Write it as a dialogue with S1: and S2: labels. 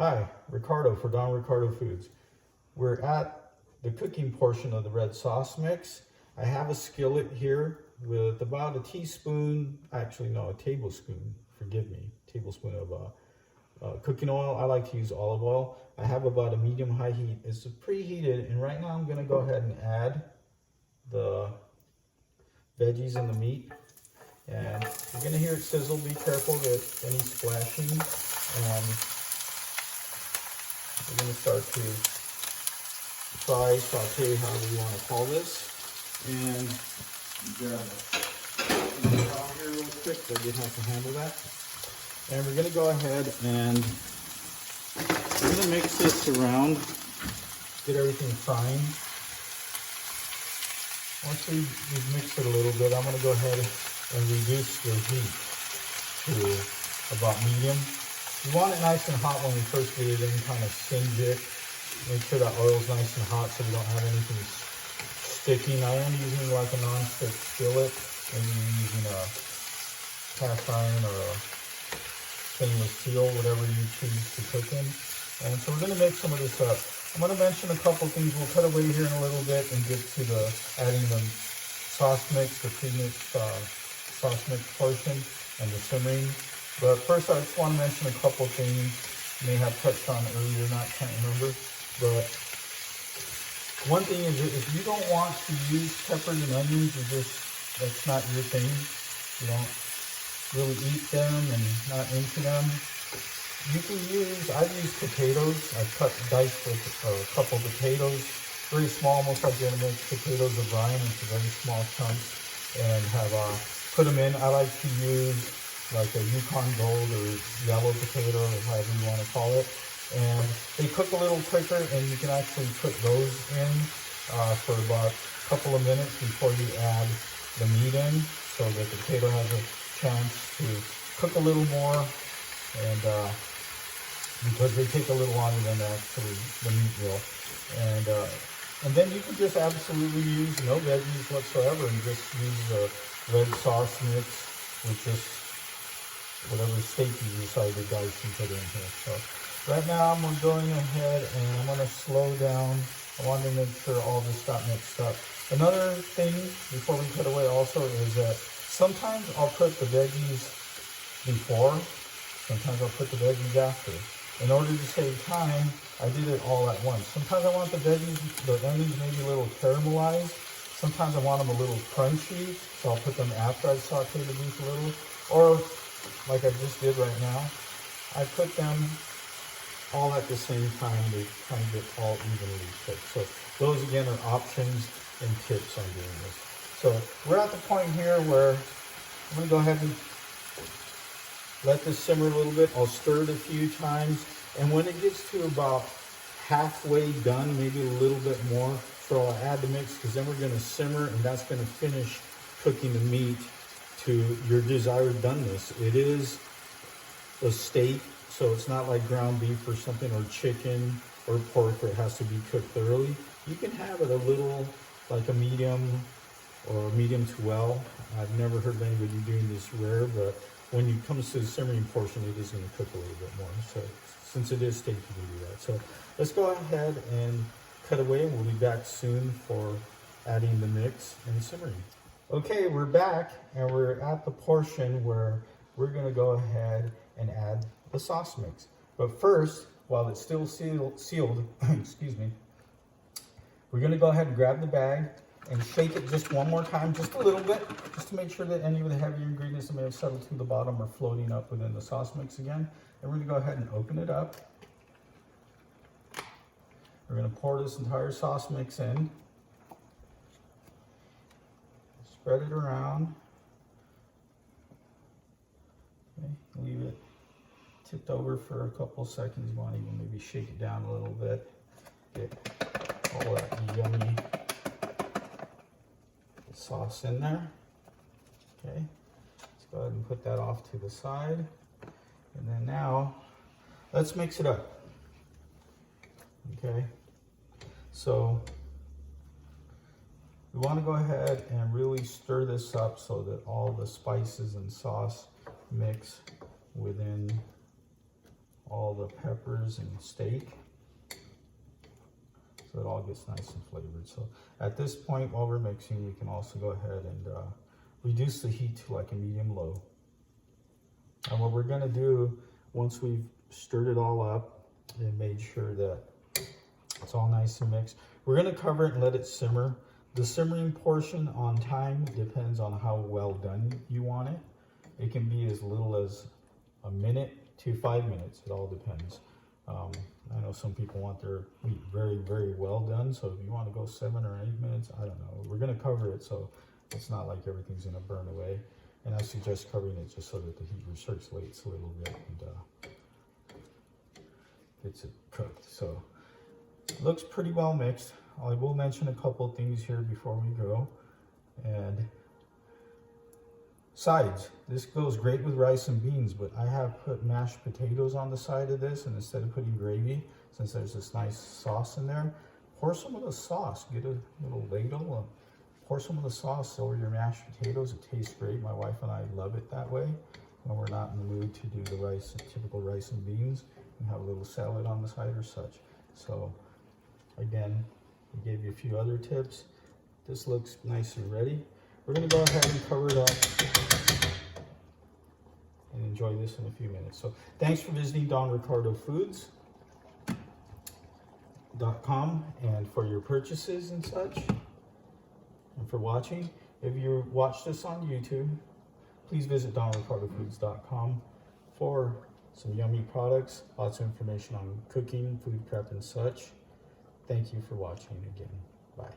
S1: Hi, Ricardo for Don Ricardo Foods. We're at the cooking portion of the red sauce mix. I have a skillet here with about a teaspoon, actually no, a tablespoon, forgive me, tablespoon of cooking oil. I like to use olive oil. I have about a medium-high heat. It's preheated, and right now I'm gonna go ahead and add the veggies and the meat. And you're gonna hear it sizzle. Be careful that any splashing. And we're going to start to fry, saute, however you want to call this. And grab a towel here real quick so I get how to handle that. And we're going to go ahead and we're going to mix this around, get everything frying. Once we've mixed it a little bit, I'm going to go ahead and reduce the heat to about medium. You want it nice and hot when we first get it in, kind of singe it. Make sure that oil's nice and hot so we don't have anything sticking. I am using like a non-stick skillet, and you're using a cast iron or a stainless steel, whatever you choose to cook in. And so we're going to mix some of this up. I'm going to mention a couple things. We'll cut away here in a little bit and get to the adding the sauce mix, the pre-mixed sauce mix portion, and the simmering. But first, I just want to mention a couple things you may have touched on earlier, can't remember. But one thing is, if you don't want to use peppers and onions, that's not your thing. You don't really eat them and not into them. You can use, I've used potatoes. I've diced a couple potatoes, very small, almost like you're going to make potatoes of brine into very small chunks, and have put them in. I like to use like a Yukon Gold or yellow potato, or however you want to call it. And they cook a little quicker, and you can actually put those in for about a couple of minutes before you add the meat in, so that the potato has a chance to cook a little more, and because they take a little longer than actually the meat will. And then you can just absolutely use no veggies whatsoever and just use the red sauce mix with just whatever steak you decide to dice and put in here. So right now I'm going ahead and I'm going to slow down. I want to make sure all this got mixed up. Another thing before we cut away also is that sometimes I'll put the veggies before, sometimes I'll put the veggies after. In order to save time, I did it all at once. Sometimes I want the veggies, the onions maybe a little caramelized. Sometimes I want them a little crunchy, so I'll put them after I saute the beef a little. Or like I just did right now, I put them all at the same time to kind of get all evenly cooked. So those again are options and tips on doing this. So we're at the point here where I'm going to go ahead and let this simmer a little bit. I'll stir it a few times, and when it gets to about halfway done, maybe a little bit more, so I'll add the mix, because then we're going to simmer, and that's going to finish cooking the meat to your desired doneness. It is a steak, so it's not like ground beef or something, or chicken or pork where it has to be cooked thoroughly. You can have it a little like a medium or medium to well. I've never heard of anybody doing this rare, but when it comes to the simmering portion, it is going to cook a little bit more. So since it is steak, you can do that. So let's go ahead and cut away, and we'll be back soon for adding the mix and simmering. Okay, we're back, and we're at the portion where we're going to go ahead and add the sauce mix. But first, while it's still sealed, excuse me, we're going to go ahead and grab the bag and shake it just one more time, just a little bit, just to make sure that any of the heavier ingredients that may have settled to the bottom are floating up within the sauce mix again. And we're going to go ahead and open it up. We're going to pour this entire sauce mix in. Spread it around. Okay, leave it tipped over for a couple seconds. You want to even maybe shake it down a little bit. Get all that yummy sauce in there. Okay, let's go ahead and put that off to the side. And then now, let's mix it up. Okay, so we want to go ahead and really stir this up so that all the spices and sauce mix within all the peppers and steak, so it all gets nice and flavored. So at this point, while we're mixing, we can also go ahead and reduce the heat to like a medium-low. And what we're gonna do, once we've stirred it all up and made sure that it's all nice and mixed, we're gonna cover it and let it simmer. The simmering portion on time depends on how well done you want it. It can be as little as a minute to 5 minutes. It all depends. I know some people want their meat very, very well done. So if you want to go 7 or 8 minutes, I don't know. We're going to cover it so it's not like everything's going to burn away. And I suggest covering it just so that the heat recirculates a little bit and gets it cooked. So it looks pretty well mixed. I will mention a couple of things here before we go. And sides. This goes great with rice and beans, but I have put mashed potatoes on the side of this, and instead of putting gravy, since there's this nice sauce in there, pour some of the sauce. Get a little ladle and pour some of the sauce over your mashed potatoes. It tastes great. My wife and I love it that way when we're not in the mood to do the rice, typical rice and beans, and have a little salad on the side or such. So again, we gave you a few other tips. This looks nice and ready. We're going to go ahead and cover it up and enjoy this in a few minutes. So thanks for visiting DonRicardoFoods.com and for your purchases and such, and for watching. If you watched this on YouTube, please visit DonRicardoFoods.com for some yummy products, lots of information on cooking, food prep and such. Thank you for watching again. Bye.